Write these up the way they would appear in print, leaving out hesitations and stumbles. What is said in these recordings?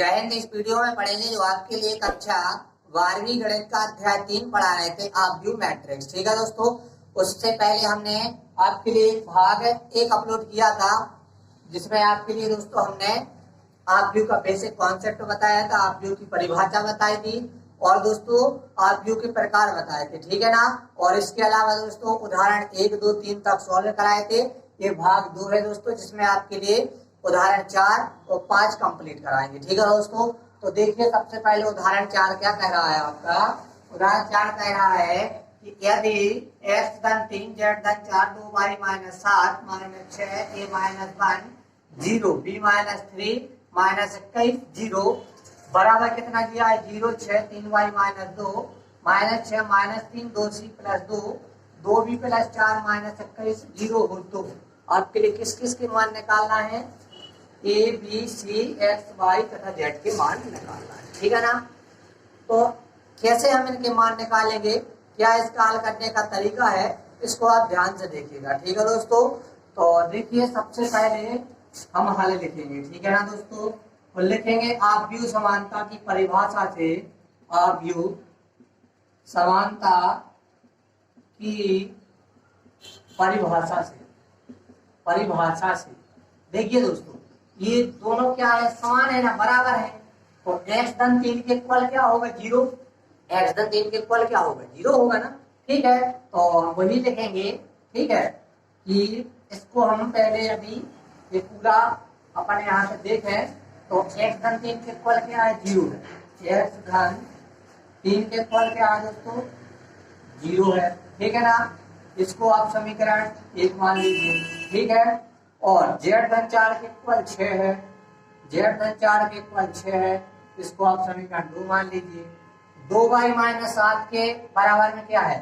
जय हिंद। इस वीडियो में पढ़ेंगे जो आपके लिए कक्षा 12वीं गणित का अध्याय 3 पढ़ा रहे थे आप व्यू मैट्रिक्स। ठीक है दोस्तों, उससे पहले हमने आपके लिए भाग 1 अपलोड किया था जिसमें आपके लिए दोस्तों हमने आप व्यू का बेसिक कॉन्सेप्ट बताया था, आप व्यू की परिभाषा बताई थी और दोस्तों आप व्यू के प्रकार बताए थे। ठीक है ना। और इसके अलावा दोस्तों उदाहरण 1, 2, 3 तक सॉल्व कराए थे। ये भाग 2 है दोस्तों जिसमें आपके लिए उदाहरण 4 और 5 कंप्लीट कराएंगे। ठीक है दोस्तों, तो देखिए सबसे पहले उदाहरण 4 क्या कह रहा है आपका। उदाहरण 4 कह रहा है कि यदि x धन 3 z धन 4 2y minus 7 minus 6 a minus 1 0 b minus 3 minus 21 0 बराबर कितना दिया है 0 6 3y minus 2 minus 6 minus 3 2c plus 2 2b plus 4 minus 21 0 हो। तो आपके लिए किस किस के मान निकालना है, A B C X Y तथा जेड के मान निकालना है। ठीक है ना। तो कैसे हम इनके मान निकालेंगे, क्या इसका हल करने का तरीका है, इसको आप ध्यान से देखिएगा। ठीक है दोस्तों, तो देखिए सबसे पहले हम हल लिखेंगे। ठीक है ना दोस्तों, तो लिखेंगे आप व्यू समानता की परिभाषा से, आप व्यू समानता की परिभाषा से देखिए दोस्तों ये दोनों क्या है, समान है ना, बराबर है। तो x धन 3 के इक्वल क्या होगा 0, x धन 3 के इक्वल क्या होगा 0 होगा ना। ठीक है, तो हम वही लिखेंगे। ठीक है कि इसको हम पहले अभी ये पूरा अपन यहाँ से देखें तो x धन 3 के इक्वल क्या है 0 है। x धन 3 के इक्वल क्या है दोस्तों 0 है। ठीक है ना, इसको आप समीकरण 1 मान लीजिए। ठीक है, और z धन 4 के इक्वल 6 है, z धन 4 के इक्वल 6 है, इसको आप समीकरण 2 मान लीजिए। 2y माइनस 7 के बराबर में क्या है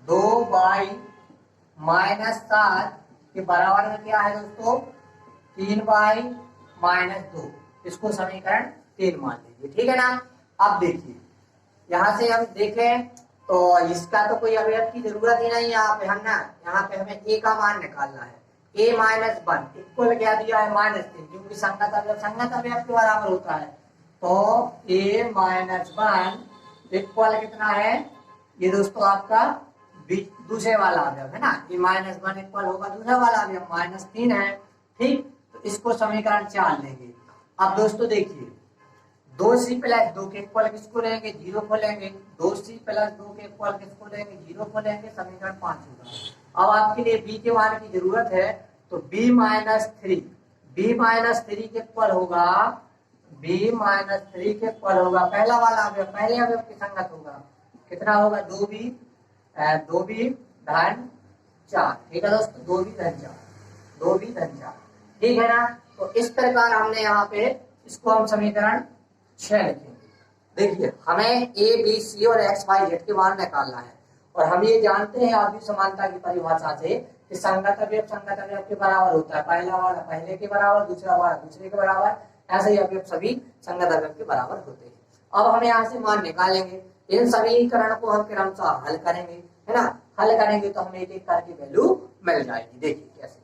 2y माइनस 7 के बराबर में क्या है दोस्तों 3y माइनस 2, इसको समीकरण 3 मान लीजिए। ठीक है ना। अब देखिए यहाँ से हम देखें तो इसका तो कोई अवयव की जरूरत ही नहीं है। यहाँ पे हमें a का मान निकालना है। a माइनस 1 इक्वल क्या दिया है -3, क्योंकि संगत अवयव के बराबर होता है। तो a माइनस 1 इक्वल कितना है, ये दोस्तों आपका दूसरे वाला अवयव है ना। a माइनस 1 इक्वल होगा दूसरा वाला अवयव -3 है। ठीक, तो इसको समीकरण 4 लेंगे। अब दोस्तों देखिए 2c प्लस 2 के इक्वल किसको लेंगे 0 को लेंगे, 2c प्लस 2 के इक्वल किसको लेंगे 0 को लेंगे, समीकरण 5 होगा। अब आपके लिए b के मान की जरूरत है तो b माइनस 3 के इक्वल होगा, b माइनस 3 के इक्वल होगा पहला वाला अवयव, पहले अवयव की संगत होगा, कितना होगा 2b धन 4। ठीक है दोस्तों, 2b धन 4। ठीक है ना। तो इस प्रकार हमने यहाँ पे इसको हम समीकरण 6 लिखेंगे। देखिए हमें a b c और x y z के मान निकालना है और हम ये जानते हैं आव्यूह समानता की परिभाषा से कि संगत अवयव के बराबर होता है, पहला वाला पहले के बराबर, दूसरा वाला दूसरे के बराबर, ऐसे ही अवयव सभी संगत अवयव के बराबर होते हैं। अब हम यहाँ से मान निकालेंगे, इन समीकरण को हम क्रमशः हल करेंगे, है ना। हल करेंगे तो हमें एक एक करके वैल्यू मिल जाएगी। देखिए कैसे,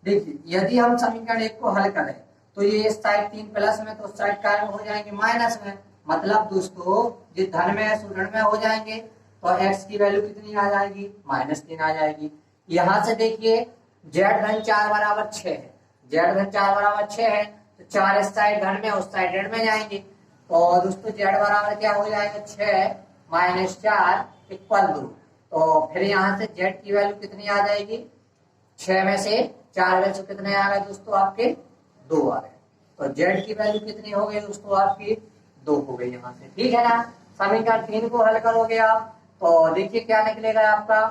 देखिए यदि हम समीकरण 1 को हल करें तो ये इस साइड 3 प्लस में तो उस साइड क्या हो जाएंगे माइनस में, मतलब दोस्तों जो धन में है सो ऋण में हो जाएंगे। तो x की वैल्यू कितनी आ जाएगी -3 आ जाएगी। यहाँ से देखिए z धन 4 बराबर 6 है, z धन 4 बराबर 6 है तो 4 इस साइड धन में उस साइड ऋण में जाएंगे। और दोस्तों z बराबर क्या हो जाएगा 6 माइनस 4 इक्वल 2। तो फिर यहाँ से z की वैल्यू कितनी आ जाएगी, 6 में से 4 वैल्यू कितने आ गए दोस्तों आपके 2 आ गए। तो z की वैल्यू कितनी हो गई दोस्तों आपकी 2 हो गई यहाँ से। ठीक है ना। समीकरण 3 को हल करोगे आप तो देखिए क्या निकलेगा आपका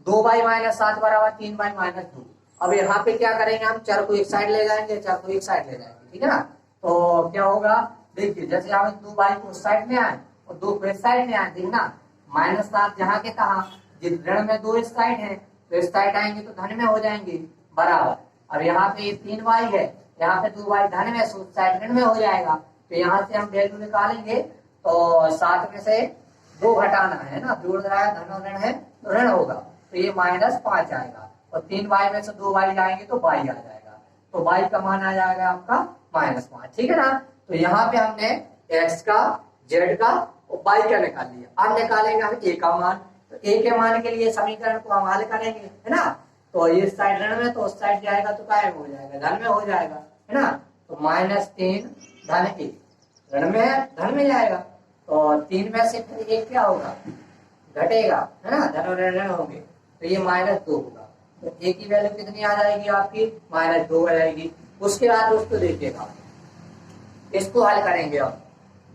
2y माइनस 7 बराबर 3y माइनस 2। अब यहाँ पे क्या करेंगे हम, चर को एक साइड ले जाएंगे, चर को एक साइड ले जाएंगे। ठीक है ना। तो क्या होगा देखिए, जैसे हम 2y को उस साइड में आए और 2 को इस साइड में आए, देखना -7 जहाँ के तहाँ, ऋण में 2 इस साइड है तो इस साइड आएंगे तो धन में हो जाएंगे बराबर। अब यहाँ पे ये 3y है, यहाँ पे 2y धन में उस साइड ऋण में हो जाएगा। तो यहाँ से हम वैल्यू निकालेंगे तो 7 में से 2 घटाना है ना, जोड़ रहा है धन और ऋण है तो ऋण होगा, तो ये -5 आएगा। और 3y में से 2y जाएंगे तो y आ जाएगा, तो y का मान आ जाएगा आपका -5। ठीक है ना। तो यहाँ पे हमने x का, z का और y का निकाल लिया। अब निकालेंगे हम a का मान। तो a के मान के लिए समीकरण को हम हल करेंगे, है ना। तो ये साइड ऋण में, तो उस साइड जाएगा तो काय हो जाएगा, धन में हो जाएगा, है ना। तो -3 धन 1, ऋण में है, धन में जाएगा। तो 3 में से फिर 1 क्या होगा, घटेगा, है ना, धन और ऋण होंगे, तो ये -2 होगा। तो a की वैल्यू कितनी आ जाएगी आपकी, -2 आ जाएगी। उसके बाद दोस्तों देखिएगा, इसको हल करेंगे अब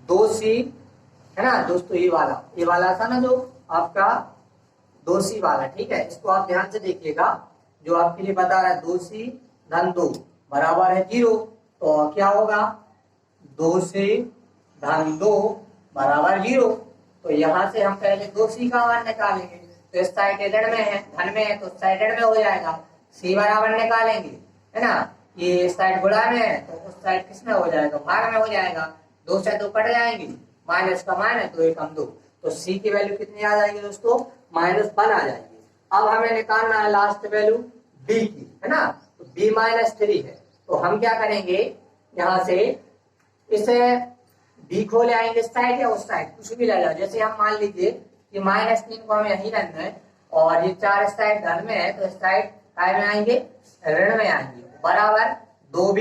2c, है ना दोस्तों, ये वाला था ना जो आपका 2c वाला, ठीक है। इसको आप ध्यान से देखिएगा, जो आपके लिए बता रहा है 2c धन 2 बराबर है 0। तो क्या होगा, 2c धन 2 बराबर 0। तो यहाँ से हम पहले 2c का मान निकालेंगे। तो इस साइड ऋण में है, धन में है, तो उस साइड ऋण में हो जाएगा, c बराबर निकालेंगे, है ना। ये इस साइड गुणा में है, तो उस साइड किस में हो जाएगा, भाग में हो जाएगा। 2 से 2 कट जाएंगी, माइनस का मान है तो 1 हम 2। तो c की वैल्यू कितनी आ जाएगी दोस्तों, -1 आ जाएगी। अब हमें निकालना है लास्ट वैल्यू b की, है ना। तो b -3 है, तो हम क्या करेंगे, यहाँ से इसे b को ले आएंगे इस साइड या उस साइड, कुछ भी ले जाओ। जैसे हम मान लीजिए कि -3 को हमें यही रखना है, और ये 4 इस साइड धन में है, तो इस साइड काय में आएंगे, ऋण में आएंगे, बराबर 2b।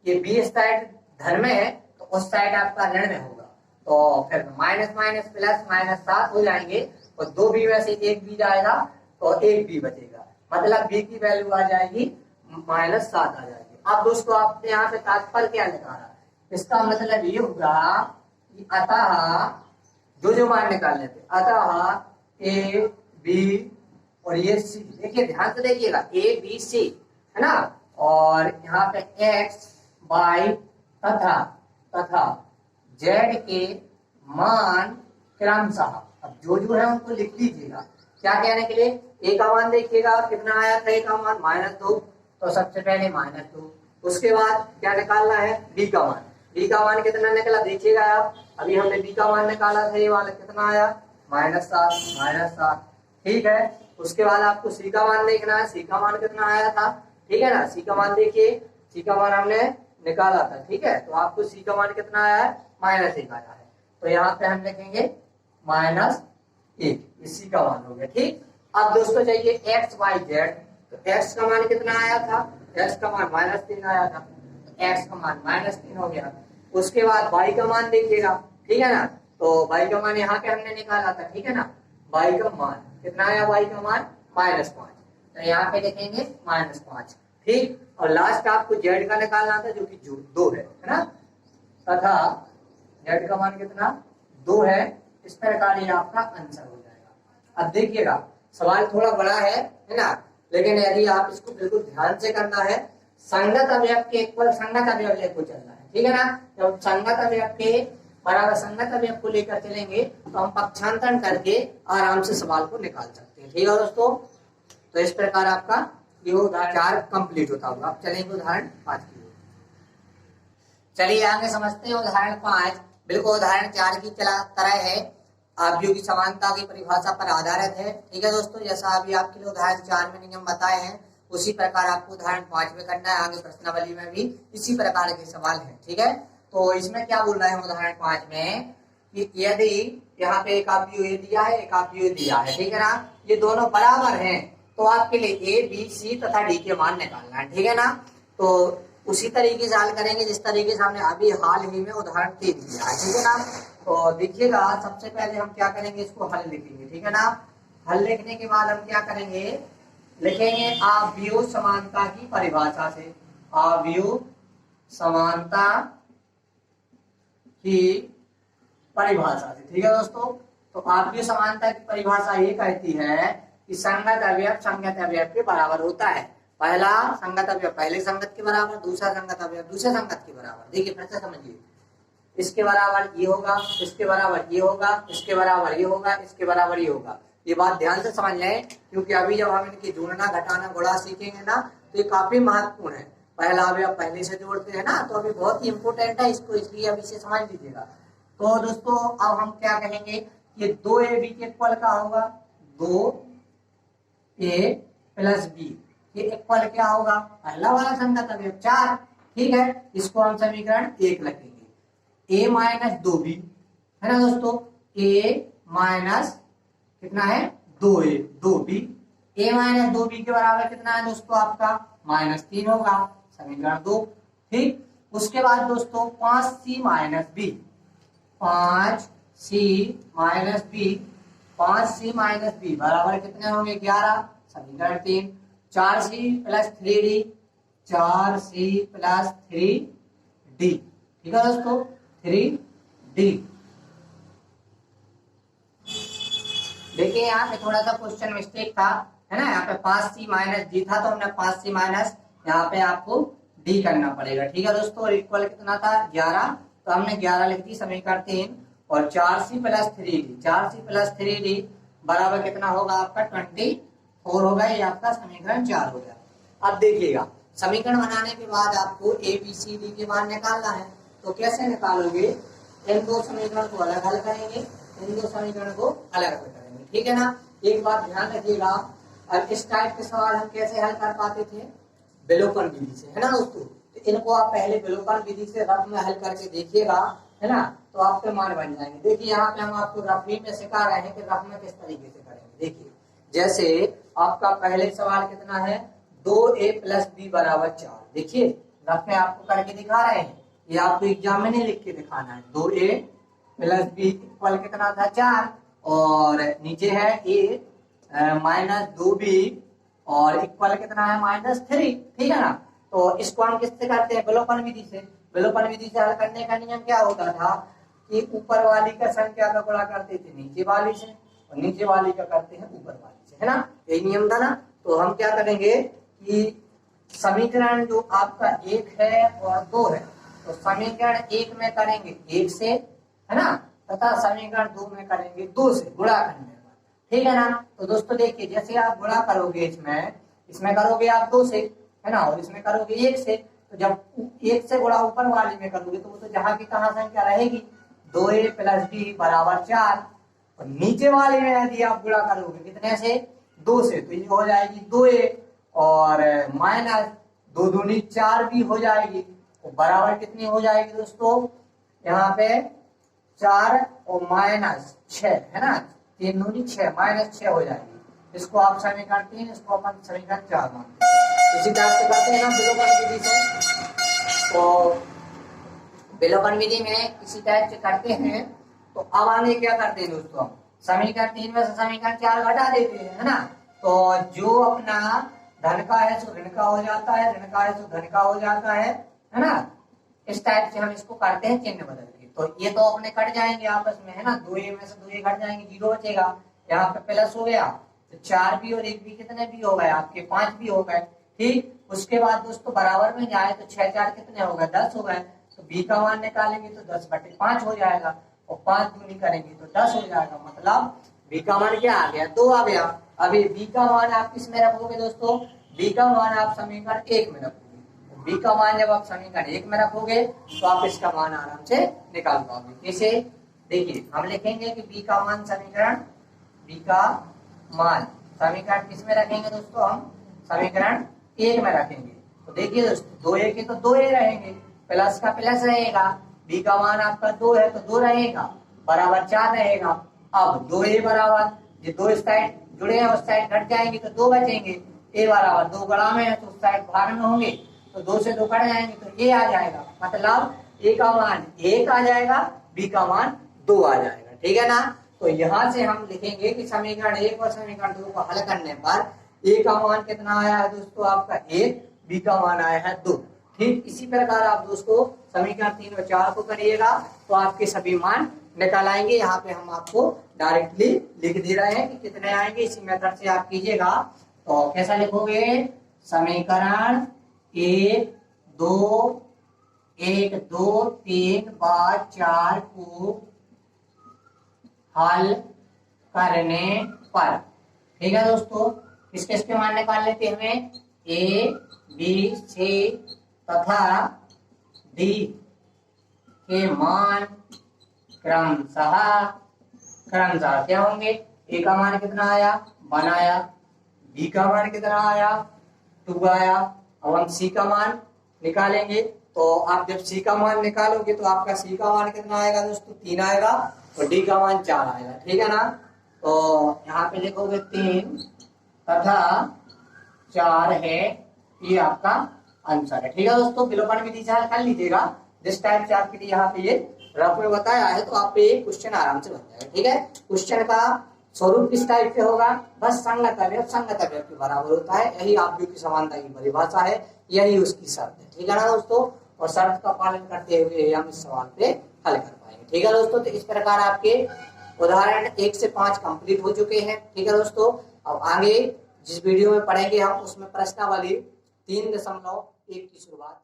ये b इस साइड धन में है, तो उस साइड आपका ऋण में होगा। तो फिर माइनस माइनस प्लस -7 हो जाएंगे, और 2b में से 1b जाएगा, तो 1b बचेगा, मतलब b की वैल्यू आ जाएगी -7 आ जाएगी। अब दोस्तों आपने यहाँ पे तात्पर्य क्या निकाला, इसका मतलब ये होगा कि अतः जो मान निकालने थे, अतः a b और ये c, देखिए ध्यान से देखिएगा, a b c, है ना। और यहाँ पे x y तथा z के मान क्रमशः, अब जो है उनको लिख लीजिएगा। क्या कहने के लिए, a का मान देखिएगा कितना आया था, a का मान -2, तो सबसे पहले -2। उसके बाद क्या निकालना है, b का मान। b का मान कितना निकला देखिएगा आप, अभी हमने b का मान निकाला था, ये वाला कितना आया, -7, ठीक है। उसके बाद आपको c का मान देखना है, c का मान कितना आया था, ठीक है ना। c का मान देखिए, c का मान हमने निकाला था, ठीक है। तो आपको c का मान कितना आया है, -1 आया है। तो यहाँ पे हम लिखेंगे -1, इसी का मान हो गया, ठीक। अब दोस्तों चाहिए x y z, तो x का मान कितना आया था, x का मान -3 आया था, तो x का मान -3 हो गया। उसके बाद y का मान देखिएगा, ठीक है ना। तो y का मान यहाँ पे हमने निकाला था, ठीक है ना। y का मान कितना आया, y का मान -5, तो यहाँ पे लिखेंगे -5, ठीक। और लास्ट आपको z का निकालना था, जो कि 2 है ना। तथा z का मान कितना, 2 है। इस प्रकार ये आपका आंसर हो जाएगा। अब देखिएगा सवाल थोड़ा बड़ा है ना, लेकिन यदि आप इसको बिल्कुल ध्यान से करना है, संगत अवयव के इक्वल संगत अवयव लेकर चलना है, ठीक है ना। जब संगत अवयव के बराबर संगत अवयव को लेकर चलेंगे, तो हम पक्षांतरण करके आराम से सवाल को निकाल सकते हैं, ठीक है दोस्तों। तो इस प्रकार आपका ये उदाहरण 4 कंप्लीट होता होगा। अब चलेंगे उदाहरण 5 की ओर। चलिए आगे समझते हैं उदाहरण 5। बिल्कुल उदाहरण 4 की तरह है, आव्यूह की समानता की परिभाषा पर आधारित है, ठीक है दोस्तों। जैसा अभी आपके लिए उदाहरण 4 में नियम बताए हैं, उसी प्रकार आपको उदाहरण 5 में करना है। आगे प्रश्नावली में भी इसी प्रकार के सवाल है, ठीक है। तो इसमें क्या बोल रहे हैं उदाहरण 5 में कि यदि यहाँ पे एक अव्यूह दिया है, एक अव्यूह दिया है, ठीक है ना, ये दोनों बराबर हैं, तो आपके लिए ए बी सी तथा डी के मान निकालना है, ठीक है ना। तो उसी तरीके से हल करेंगे जिस तरीके से हमने अभी हाल ही में उदाहरण 3 दिया है, ठीक है ना। तो देखिएगा सबसे पहले हम क्या करेंगे, इसको हल लिखेंगे, ठीक है ना। हल लिखने के बाद हम क्या करेंगे, लिखेंगे आव्यूह समानता की परिभाषा से, आव्यूह समानता की परिभाषा से, ठीक है दोस्तों। तो आव्यूह समानता की परिभाषा ये कहती है कि संगत अवयव के बराबर होता है। पहला संगत अवयव पहले संगत के बराबर, दूसरा संगत अवयव दूसरे संगत के बराबर। देखिए फिर से समझिए, इसके बराबर ये होगा, इसके बराबर ये होगा, इसके बराबर ये होगा, इसके बराबर ये होगा। ये बात ध्यान से समझ लें, क्योंकि अभी जब हम इनकी जोड़ना घटाना गुणा सीखेंगे ना, तो ये काफी महत्वपूर्ण है। पहला अवयव पहले से जोड़ते हैं ना, तो अभी बहुत ही इंपोर्टेंट है इसको, इसलिए अभी से समझ लीजिएगा। तो दोस्तों अब हम क्या कहेंगे, ये 2ab के इक्वल का होगा, 2a प्लस b ये इक्वल क्या होगा, पहला वाला संगत अवयव 4, ठीक है। इसको हम समीकरण 1 लिखेंगे। ए माइनस 2b, है ना दोस्तों, ए माइनस कितना है 2a 2b, ए माइनस 2b के बराबर कितना है दोस्तों आपका -3 होगा, समीकरण 2। ठीक, उसके बाद दोस्तों 5c minus B, 5c minus B, 5c minus B बराबर कितने होंगे 11, समीकरण 3। 4c plus 3d, 4c plus 3d, ठीक है दोस्तों 3d। देखिए यहाँ पे थोड़ा सा क्वेश्चन मिस्टेक था, है ना, यहाँ पे 5c माइनस डी था तो हमने 5c माइनस यहाँ पे आपको डी करना पड़ेगा, ठीक है दोस्तों। और इक्वल कितना था 11, तो हमने 11 लिख दी, समीकरण 3। और 4c plus 3d, 4c plus 3d बराबर कितना होगा आपका 24 होगा, ये आपका समीकरण 4 हो गया। अब देखिएगा समीकरण बनाने के बाद आपको ए बी सी डी के मान निकालना है, तो कैसे निकालोगे, इन दो समीकरण को अलग हल करेंगे, इन दो समीकरण को अलग हल करेंगे, ठीक है ना। एक बात ध्यान रखिएगा, अब इस टाइप के सवाल हम कैसे हल कर पाते थे, विलोपन विधि से, है ना दोस्तों। तो इनको आप पहले विलोपन विधि से रफ में हल करके देखिएगा, है ना, तो आपके मान बन जाएंगे। देखिए यहाँ पे हम आपको रफी में सिखा रहे हैं कि रफ में किस तरीके से करेंगे। देखिए जैसे आपका पहले सवाल कितना है 2a प्लस बी बराबर 4, देखिए रफ में आपको करके दिखा रहे हैं, ये आपको एग्जाम में नहीं लिख के दिखाना है। 2a प्लस बी इक्वल कितना था 4, और नीचे है a माइनस 2b और इक्वल कितना है -3, ठीक है ना। तो इसको हम किससे करते हैं, विलोपन विधि से। विलोपन विधि से हल करने का नियम क्या होता था कि ऊपर वाली का संख्या का गुणा करते थे नीचे वाली से, और नीचे वाली का करते हैं ऊपर वाली से, है ना, यही नियम था ना। तो हम क्या करेंगे कि समीकरण जो आपका 1 है और 2 है, तो समीकरण 1 में करेंगे 1 से, है ना, तथा समीकरण 2 में करेंगे 2 से गुणा करने पर, ठीक है ना। तो दोस्तों देखिए जैसे आप गुणा करोगे इसमें करोगे आप 2 से, है ना, और इसमें करोगे 1 से, तो जब 1 से गुणा ऊपर वाले में करोगे तो वो तो जहां की तहां संख्या रहेगी, 2a प्लस बी बराबर 4, और नीचे वाले में यदि आप गुणा करोगे कितने से 2 से, तो ये हो जाएगी 2a और माइनस 2 दूनी 4 भी हो जाएगी, तो बराबर कितनी हो जाएगी दोस्तों, यहाँ पे 4 और -6, है ना, 3 दूनी 6 -6 हो जाएगी। इसको आप समीकरण 3, इसको अपन समीकरण 4 मानते हैं। इसी टाइप से करते हैं ना विलोपन विधि से। तो विलोपन विधि में इसी टाइप से करते हैं। तो अब आगे क्या करते हैं दोस्तों, समीकरण 3 में से समीकरण 4 घटा देते हैं, है ना। तो जो अपना धन का है सो ऋण का हो जाता है, ऋण का है सो धन का हो जाता है ना। इस टाइप से हम इसको करते हैं चिन्ह बदल के। तो ये तो अपने कट जाएंगे आपस में, है ना, 2a में से 2a कट जाएंगे, 0 बचेगा, यहाँ पे प्लस हो गया, तो 4 भी और 1 भी कितने भी हो गए आपके 5 भी हो गए, ठीक। उसके बाद दोस्तों बराबर में जाए तो 6 4 कितने हो गए 10 हो गए, तो b का मान निकालेंगे तो 10/5 हो जाएगा, और 5 दूनी करेंगे तो 10 हो जाएगा, मतलब b का मान क्या आ गया 2 आ गया। अभी b का मान आप किस में रखोगे दोस्तों, b का मान आप समीकरण 1 में रखोगे, b का मान जब आप समीकरण 1 में रखोगे तो आप इसका मान आराम से निकाल पाओगे। कैसे, देखिए हम लिखेंगे कि b का मान समीकरण किस में रखेंगे दोस्तों, हम समीकरण 1 में रखेंगे। तो देखिए दोस्तों 2a के तो 2a रहेंगे, प्लस का प्लस रहेगा, b का मान आपका 2 है तो 2 रहेगा, बराबर 4 रहेगा। अब 2a बराबर ये 2 साइड जुड़े हैं उस साइड घट जाएंगे तो 2 बचेंगे, a बराबर 2 गड़ा में है तो उस साइड बाहर में होंगे, तो 2 से 2 कट जाएंगे तो a आ जाएगा, मतलब a का मान 1 आ जाएगा, b का मान 2 आ जाएगा, ठीक है ना। तो यहाँ से हम लिखेंगे कि समीकरण 1 और समीकरण 2 को हल करने पर a का मान कितना आया है दोस्तों आपका 1, b का मान आया है 2, ठीक। इसी प्रकार आप दोस्तों समीकरण 3 और 4 को करिएगा तो आपके सभी मान निकल आएंगे। यहाँ पे हम आपको डायरेक्टली लिख दे रहे हैं कि कितने आएंगे, इसी मेथड से आप कीजिएगा। तो कैसा लिखोगे, समीकरण 1 2 1 2 3 5 4 को हल करने पर, ठीक है दोस्तों, किस किस के मान निकाल लेते हैं हमें, ए बी सी तथा डी के मान क्रमशः क्या होंगे, ए का मान कितना आया 1 आया, बी का मान कितना आया 2 आया। अब हम सी का मान निकालेंगे, तो आप जब सी का मान निकालोगे तो आपका सी का मान कितना आएगा दोस्तों, 3 आएगा और डी का मान 4 आएगा, ठीक है ना। तो यहाँ पे लिखोगे 3 तथा 4 है, ये आपका आंसर है, ठीक है दोस्तों। विलोपन विधि से हल कर लीजिएगा, जिस टाइप से आपके लिए यहाँ पे ये रफ में बताया है, तो आप पे क्वेश्चन आराम से बन जाएगा, ठीक है। क्वेश्चन का स्वरूप किस टाइप से होगा, बस संगत अवयव संगत अवयव के बराबर होता है, यही आव्यूह की समानता की परिभाषा है, यही उसकी शर्त है, ठीक है ना दोस्तों। और शर्त का पालन करते हुए हम इस सवाल पे हल कर पाएंगे, ठीक है दोस्तों। तो इस प्रकार आपके उदाहरण 1 से 5 कंप्लीट हो चुके हैं, ठीक है दोस्तों। अब आगे जिस वीडियो में पढ़ेंगे हम, उसमें प्रश्नावली 3.1 की शुरुआत